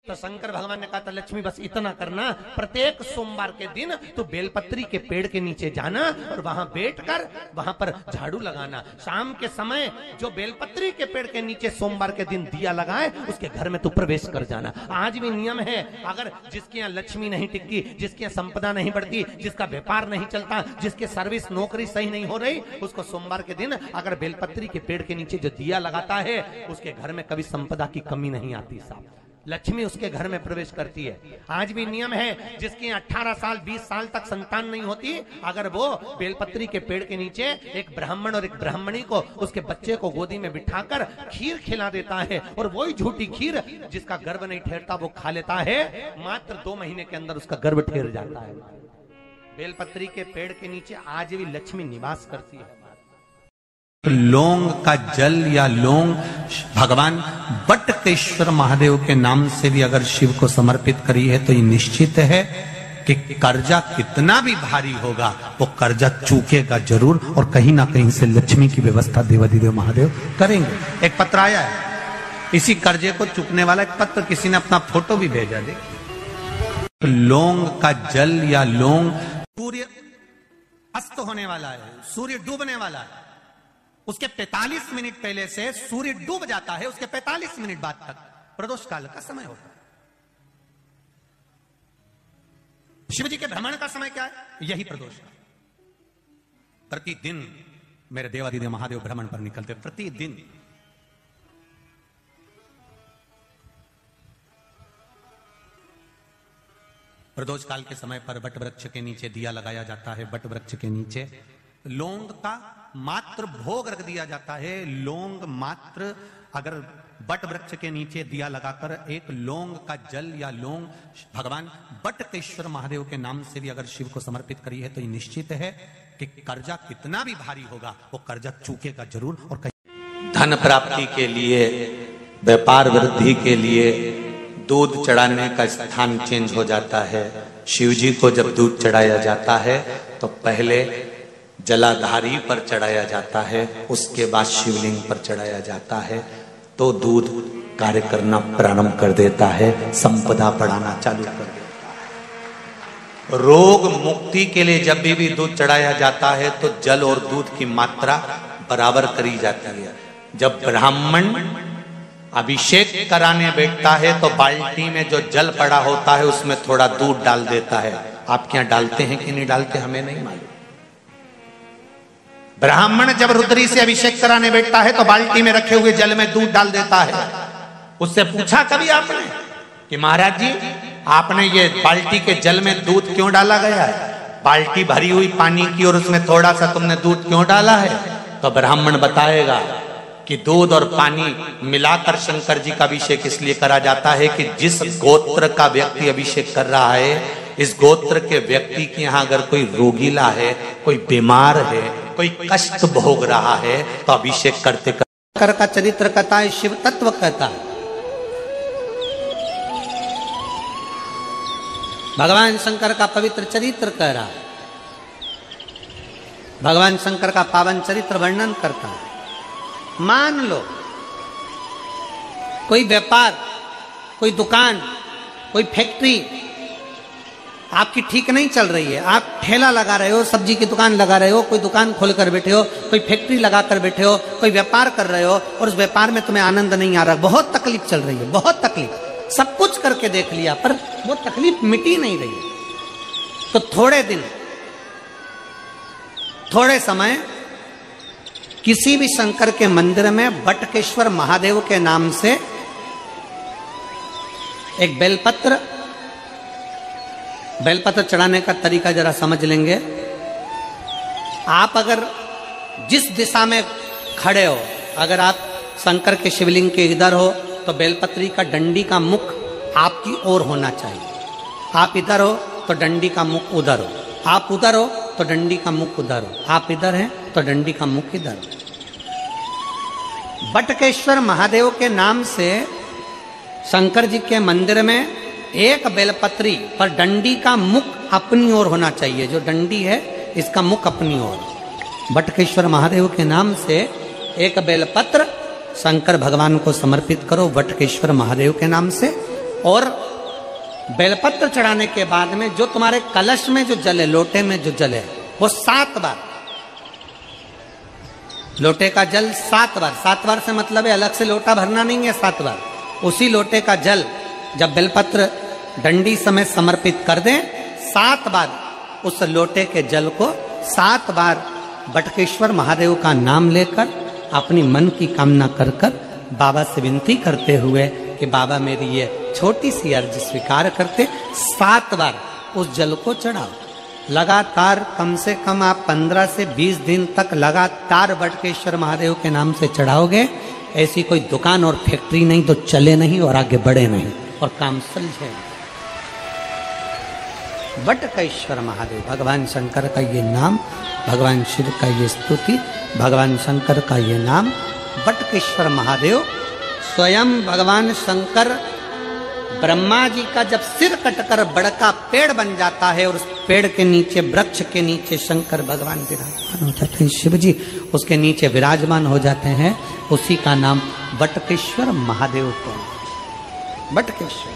तो शंकर भगवान ने कहा था लक्ष्मी बस इतना करना, प्रत्येक सोमवार के दिन तो बेलपत्री के पेड़ के नीचे जाना और वहां बैठकर वहां पर झाड़ू लगाना। शाम के समय जो बेलपत्री के पेड़ के नीचे सोमवार के दिन दिया लगाए उसके घर में तू प्रवेश कर जाना। आज भी नियम है, अगर जिसके यहाँ लक्ष्मी नहीं टिकती, जिसके यहाँ संपदा नहीं बढ़ती, जिसका व्यापार नहीं चलता, जिसके सर्विस नौकरी सही नहीं हो रही, उसको सोमवार के दिन अगर बेलपत्री के पेड़ के नीचे जो दिया लगाता है उसके घर में कभी संपदा की कमी नहीं आती साहब, लक्ष्मी उसके घर में प्रवेश करती है। आज भी नियम है, जिसके 18 साल 20 साल तक संतान नहीं होती, अगर वो बेलपत्री के पेड़ के नीचे एक ब्राह्मण और एक ब्राह्मणी को उसके बच्चे को गोदी में बिठाकर खीर खिला देता है और वही झूठी खीर जिसका गर्भ नहीं ठहरता वो खा लेता है, मात्र 2 महीने के अंदर उसका गर्भ ठहर जाता है। बेलपत्री के पेड़ के नीचे आज भी लक्ष्मी निवास करती है। लौंग का जल या लौंग भगवान बटकेश्वर महादेव के नाम से भी अगर शिव को समर्पित करी है तो ये निश्चित है कि कर्जा कितना भी भारी होगा वो कर्जा चूकेगा जरूर, और कहीं ना कहीं से लक्ष्मी की व्यवस्था देवाधिदेव महादेव करेंगे। एक पत्र आया है, इसी कर्जे को चूकने वाला एक पत्र, किसी ने अपना फोटो भी भेजा। देखिए, लौंग का जल या लौंग, सूर्य अस्त होने वाला है, सूर्य डूबने वाला है, उसके 45 मिनट पहले से सूर्य डूब जाता है, उसके 45 मिनट बाद तक प्रदोष काल का समय होता है। शिव जी के भ्रमण का समय क्या है? यही प्रदोष का। प्रतिदिन मेरे देवाधिदेव महादेव भ्रमण पर निकलते, प्रतिदिन। प्रदोष काल के समय पर वट वृक्ष के नीचे दिया लगाया जाता है। वट वृक्ष के नीचे लौंग का मात्र भोग रख दिया जाता है। लौंग मात्र, अगर बट वृक्ष के नीचे दिया लगाकर एक लौंग का जल या लौंग भगवान बटकेश्वर महादेव के नाम से भी अगर शिव को समर्पित करी है तो ये निश्चित है कि कर्जा कितना भी भारी होगा वो कर्जा चूकेगा जरूर। और धन प्राप्ति के लिए, व्यापार वृद्धि के लिए दूध चढ़ाने का स्थान चेंज हो जाता है। शिव जी को जब दूध चढ़ाया जाता है तो पहले जलाधारी पर चढ़ाया जाता है, उसके बाद शिवलिंग पर चढ़ाया जाता है, तो दूध कार्य करना प्रारंभ कर देता है, संपदा बढ़ाना चालू कर देता है। रोग मुक्ति के लिए जब भी दूध चढ़ाया जाता है तो जल और दूध की मात्रा बराबर करी जाती है। जब ब्राह्मण अभिषेक कराने बैठता है तो बाल्टी में जो जल पड़ा होता है उसमें थोड़ा दूध डाल देता है। आप क्या डालते हैं कि नहीं डालते हमें नहीं मालूम। ब्राह्मण जब रुद्री से अभिषेक कराने बैठता है तो बाल्टी में रखे हुए जल में दूध डाल देता है। उससे पूछा कभी आपने कि महाराज जी आपने ये बाल्टी के जल में दूध क्यों डाला गया है? बाल्टी भरी हुई पानी की और उसमें थोड़ा सा तुमने दूध क्यों डाला है? तो ब्राह्मण बताएगा कि दूध और पानी मिलाकर शंकर जी का अभिषेक इसलिए करा जाता है कि जिस गोत्र का व्यक्ति अभिषेक कर रहा है, इस गोत्र के व्यक्ति के यहाँ अगर कोई रोगीला है, कोई बीमार है, कोई कष्ट भोग रहा है तो अभिषेक करते शंकर का चरित्र कहता है, शिव तत्व कहता है। भगवान शंकर का पवित्र चरित्र कह रहा है, भगवान शंकर का पावन चरित्र वर्णन करता है। मान लो कोई व्यापार, कोई दुकान, कोई फैक्ट्री आपकी ठीक नहीं चल रही है, आप ठेला लगा रहे हो, सब्जी की दुकान लगा रहे हो, कोई दुकान खोल कर बैठे हो, कोई फैक्ट्री लगा कर बैठे हो, कोई व्यापार कर रहे हो और उस व्यापार में तुम्हें आनंद नहीं आ रहा, बहुत तकलीफ चल रही है, बहुत तकलीफ, सब कुछ करके देख लिया पर वो तकलीफ मिटी नहीं रही। तो थोड़े दिन, थोड़े समय किसी भी शंकर के मंदिर में बटकेश्वर महादेव के नाम से एक बेलपत्र चढ़ाने का तरीका जरा समझ लेंगे। आप अगर जिस दिशा में खड़े हो, अगर आप शंकर के शिवलिंग के इधर हो तो बेलपत्री का डंडी का मुख आपकी ओर होना चाहिए। आप इधर हो तो डंडी का मुख उधर हो, आप उधर हो तो डंडी का मुख उधर हो, आप इधर हैं तो डंडी का मुख इधर हो। बटकेश्वर महादेव के नाम से शंकर जी के मंदिर में एक बेलपत्री पर डंडी का मुख अपनी ओर होना चाहिए। जो डंडी है इसका मुख अपनी ओर। बटकेश्वर महादेव के नाम से एक बेलपत्र शंकर भगवान को समर्पित करो, बटकेश्वर महादेव के नाम से और बेलपत्र चढ़ाने के बाद में जो तुम्हारे कलश में जो जल है, लोटे में जो जल है, वो 7 बार, लोटे का जल 7 बार, 7 बार से मतलब है अलग से लोटा भरना नहीं है, 7 बार उसी लोटे का जल जब बेलपत्र डंडी समय समर्पित कर दें, 7 बार उस लोटे के जल को 7 बार बटकेश्वर महादेव का नाम लेकर अपनी मन की कामना कर कर बाबा से विनती करते हुए कि बाबा मेरी ये छोटी सी अर्ज स्वीकार करते, 7 बार उस जल को चढ़ाओ। लगातार कम से कम आप 15 से 20 दिन तक लगातार बटकेश्वर महादेव के नाम से चढ़ाओगे, ऐसी कोई दुकान और फैक्ट्री नहीं तो चले नहीं और आगे बढ़े नहीं और काम सुलझे। बटकेश्वर महादेव, भगवान शंकर का ये नाम, भगवान शिव का ये स्तुति, भगवान शंकर का ये नाम बटकेश्वर महादेव। स्वयं भगवान शंकर ब्रह्मा जी का जब सिर कटकर बड़का पेड़ बन जाता है और उस पेड़ के नीचे, वृक्ष के नीचे शंकर भगवान विराजमान हो जाते हैं, शिव जी उसके नीचे विराजमान हो जाते हैं, उसी का नाम बटकेश्वर महादेव को, बटकेश्वर।